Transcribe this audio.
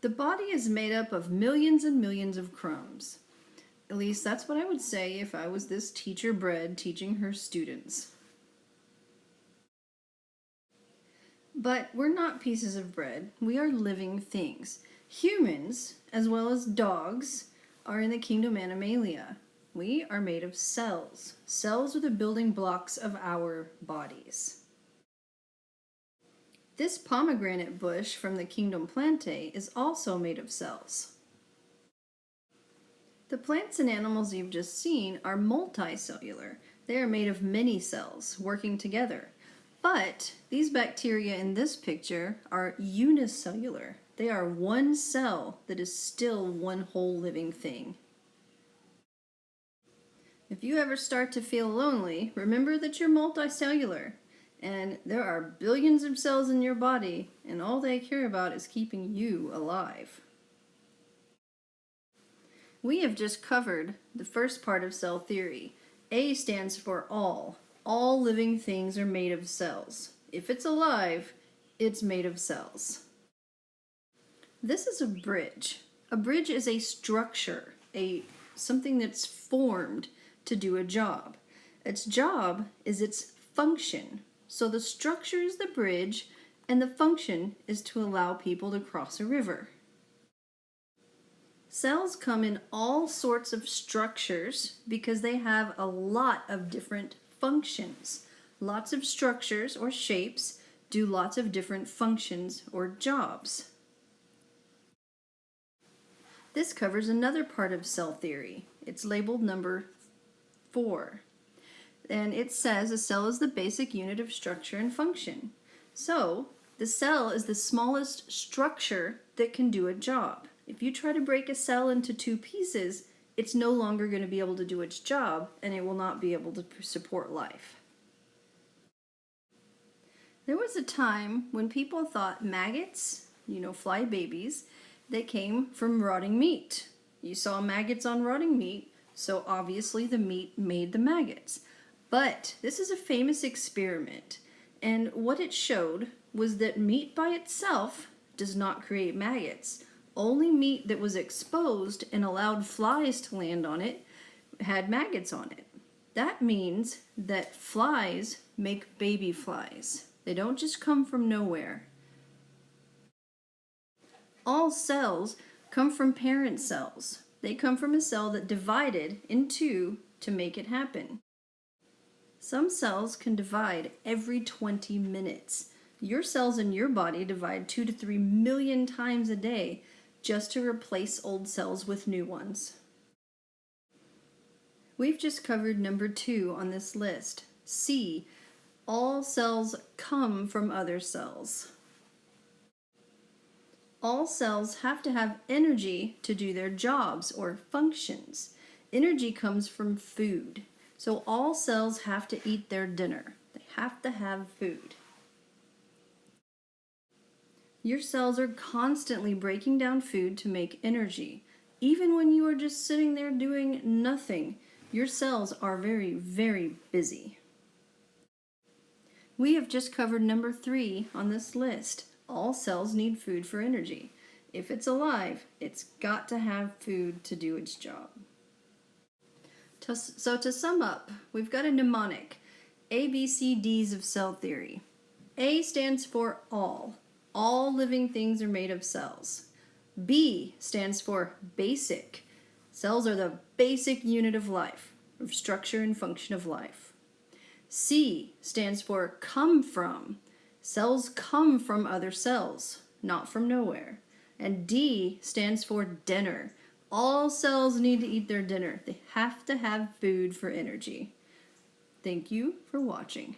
The body is made up of millions and millions of crumbs. At least that's what I would say if I was this teacher bred teaching her students. But we're not pieces of bread. We are living things. Humans, as well as dogs, are in the kingdom Animalia. We are made of cells. Cells are the building blocks of our bodies. This pomegranate bush from the kingdom Plantae is also made of cells. The plants and animals you've just seen are multicellular. They are made of many cells working together. But these bacteria in this picture are unicellular. They are one cell that is still one whole living thing. If you ever start to feel lonely, remember that you're multicellular. And there are billions of cells in your body, and all they care about is keeping you alive. We have just covered the first part of cell theory. A stands for all. All living things are made of cells. If it's alive, it's made of cells. This is a bridge. A bridge is a structure, something that's formed to do a job. Its job is its function. So the structure is the bridge, and the function is to allow people to cross a river. Cells come in all sorts of structures because they have a lot of different functions. Lots of structures or shapes do lots of different functions or jobs. This covers another part of cell theory. It's labeled number 4. And it says a cell is the basic unit of structure and function. So, the cell is the smallest structure that can do a job. If you try to break a cell into 2 pieces, it's no longer going to be able to do its job, and it will not be able to support life. There was a time when people thought maggots, fly babies, they came from rotting meat. You saw maggots on rotting meat, so obviously the meat made the maggots. But this is a famous experiment, and what it showed was that meat by itself does not create maggots. Only meat that was exposed and allowed flies to land on it had maggots on it. That means that flies make baby flies. They don't just come from nowhere. All cells come from parent cells. They come from a cell that divided in 2 to make it happen. Some cells can divide every 20 minutes. Your cells in your body divide 2 to 3 million times a day just to replace old cells with new ones. We've just covered number 2 on this list. C. All cells come from other cells. All cells have to have energy to do their jobs or functions. Energy comes from food. So all cells have to eat their dinner. They have to have food. Your cells are constantly breaking down food to make energy. Even when you are just sitting there doing nothing, your cells are very, very busy. We have just covered number 3 on this list. All cells need food for energy. If it's alive, it's got to have food to do its job. So to sum up, we've got a mnemonic, ABCDs of cell theory. A stands for all. All living things are made of cells. B stands for basic. Cells are the basic unit of life, of structure and function of life. C stands for come from. Cells come from other cells, not from nowhere. And D stands for dinner. All cells need to eat their dinner. They have to have food for energy. Thank you for watching.